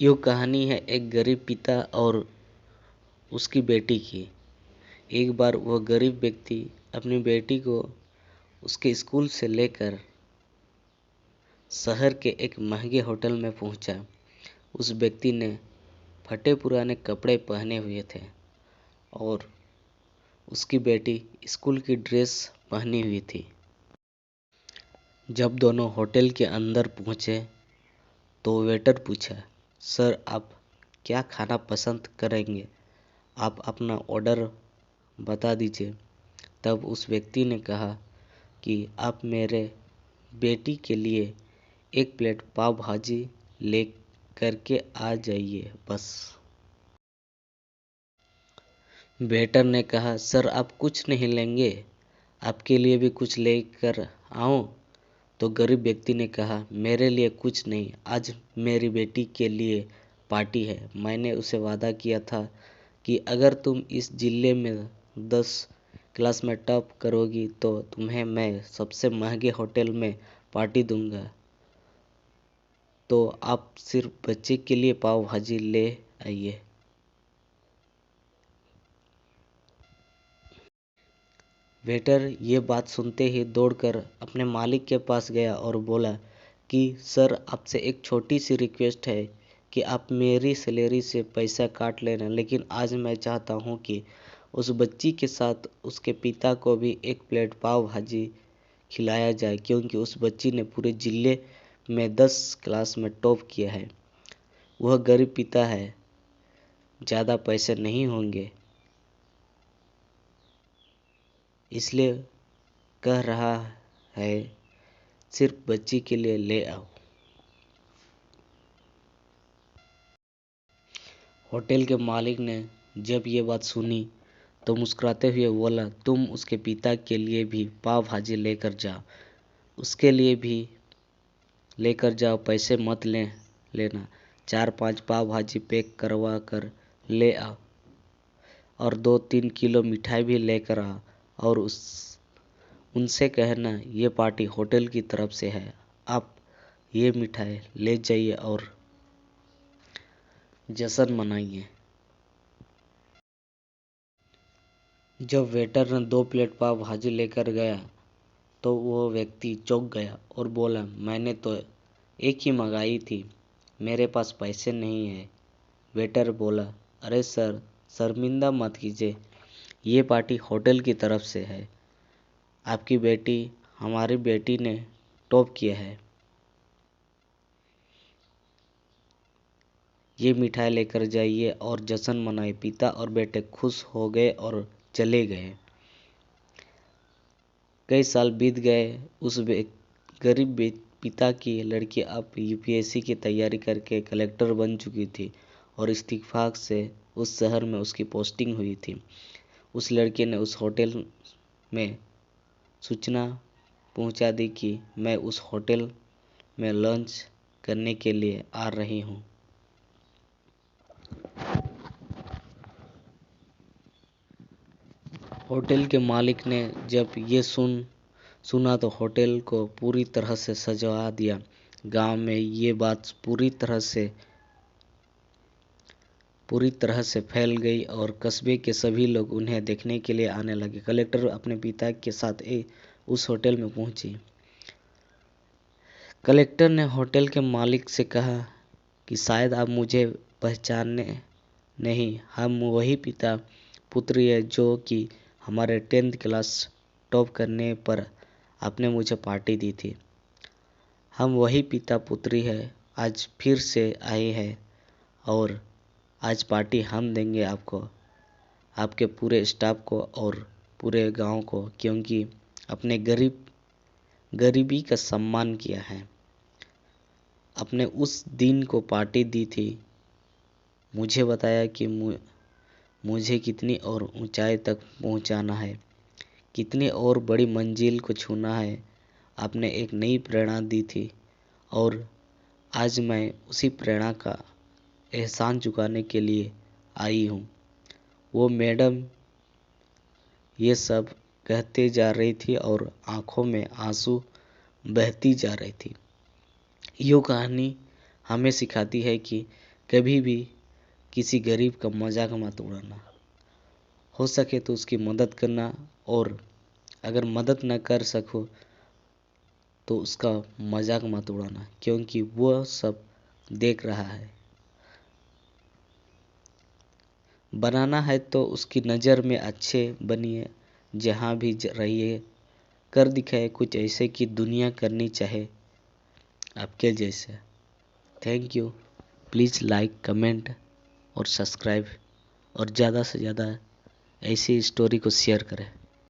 यो कहानी है एक गरीब पिता और उसकी बेटी की। एक बार वह गरीब व्यक्ति अपनी बेटी को उसके स्कूल से लेकर शहर के एक महंगे होटल में पहुंचा। उस व्यक्ति ने फटे पुराने कपड़े पहने हुए थे और उसकी बेटी स्कूल की ड्रेस पहनी हुई थी। जब दोनों होटल के अंदर पहुंचे तो वेटर पूछा, सर आप क्या खाना पसंद करेंगे? आप अपना ऑर्डर बता दीजिए। तब उस व्यक्ति ने कहा कि आप मेरे बेटी के लिए एक प्लेट पाव भाजी ले करके आ जाइए बस। वेटर ने कहा, सर आप कुछ नहीं लेंगे? आपके लिए भी कुछ लेकर आऊं? तो गरीब व्यक्ति ने कहा, मेरे लिए कुछ नहीं, आज मेरी बेटी के लिए पार्टी है। मैंने उसे वादा किया था कि अगर तुम इस जिले में 10 क्लास में टॉप करोगी तो तुम्हें मैं सबसे महंगे होटल में पार्टी दूंगा। तो आप सिर्फ बच्चे के लिए पाव भाजी ले आइए। वेटर ये बात सुनते ही दौड़कर अपने मालिक के पास गया और बोला कि सर आपसे एक छोटी सी रिक्वेस्ट है कि आप मेरी सैलरी से पैसा काट लेना, लेकिन आज मैं चाहता हूँ कि उस बच्ची के साथ उसके पिता को भी एक प्लेट पाव भाजी खिलाया जाए, क्योंकि उस बच्ची ने पूरे जिले में 10 क्लास में टॉप किया है। वह गरीब पिता है, ज़्यादा पैसे नहीं होंगे, इसलिए कह रहा है सिर्फ बच्ची के लिए ले आओ। होटल के मालिक ने जब ये बात सुनी तो मुस्कुराते हुए बोला, तुम उसके पिता के लिए भी पाव भाजी लेकर जाओ, उसके लिए भी लेकर जाओ, पैसे मत लेना। 4-5 पाव भाजी पैक करवा कर ले आओ और 2-3 किलो मिठाई भी लेकर आओ और उनसे कहना ये पार्टी होटल की तरफ से है, आप ये मिठाई ले जाइए और जश्न मनाइए। जब वेटर ने 2 प्लेट पाव भाजी लेकर गया तो वो व्यक्ति चौंक गया और बोला, मैंने तो एक ही मंगाई थी, मेरे पास पैसे नहीं है। वेटर बोला, अरे सर शर्मिंदा मत कीजिए, ये पार्टी होटल की तरफ से है, आपकी बेटी हमारी बेटी ने टॉप किया है, ये मिठाई लेकर जाइए और जश्न मनाइए। पिता और बेटे खुश हो गए और चले गए। कई साल बीत गए। उस गरीब पिता की लड़की अब यूपीएससी की तैयारी करके कलेक्टर बन चुकी थी और इत्तेफाक से उस शहर में उसकी पोस्टिंग हुई थी। उस लड़के ने उस होटल में सूचना पहुंचा दी कि मैं उस होटल में लंच करने के लिए आ रही हूं। होटल के मालिक ने जब ये सुना तो होटल को पूरी तरह से सजवा दिया। गांव में ये बात पूरी तरह से फैल गई और कस्बे के सभी लोग उन्हें देखने के लिए आने लगे। कलेक्टर अपने पिता के साथ उस होटल में पहुंची। कलेक्टर ने होटल के मालिक से कहा कि शायद आप मुझे पहचाने नहीं, हम वही पिता पुत्री है जो कि हमारे 10th क्लास टॉप करने पर आपने मुझे पार्टी दी थी। हम वही पिता पुत्री है, आज फिर से आए हैं और आज पार्टी हम देंगे आपको, आपके पूरे स्टाफ को और पूरे गांव को, क्योंकि अपने गरीबी का सम्मान किया है, अपने उस दिन को पार्टी दी थी, मुझे बताया कि मुझे कितनी और ऊंचाई तक पहुंचाना है, कितनी और बड़ी मंजिल को छूना है। आपने एक नई प्रेरणा दी थी और आज मैं उसी प्रेरणा का एहसान चुकाने के लिए आई हूँ। वो मैडम ये सब कहते जा रही थी और आंखों में आंसू बहती जा रही थी। यो कहानी हमें सिखाती है कि कभी भी किसी गरीब का मजाक मत उड़ाना। हो सके तो उसकी मदद करना, और अगर मदद न कर सको तो उसका मजाक मत उड़ाना, क्योंकि वो सब देख रहा है। बनाना है तो उसकी नज़र में अच्छे बनिए, जहाँ भी रहिए। कर दिखाए कुछ ऐसे कि दुनिया करनी चाहे आपके जैसे। Thank you. Please like, comment और सब्सक्राइब, और ज़्यादा से ज़्यादा ऐसी स्टोरी को शेयर करें।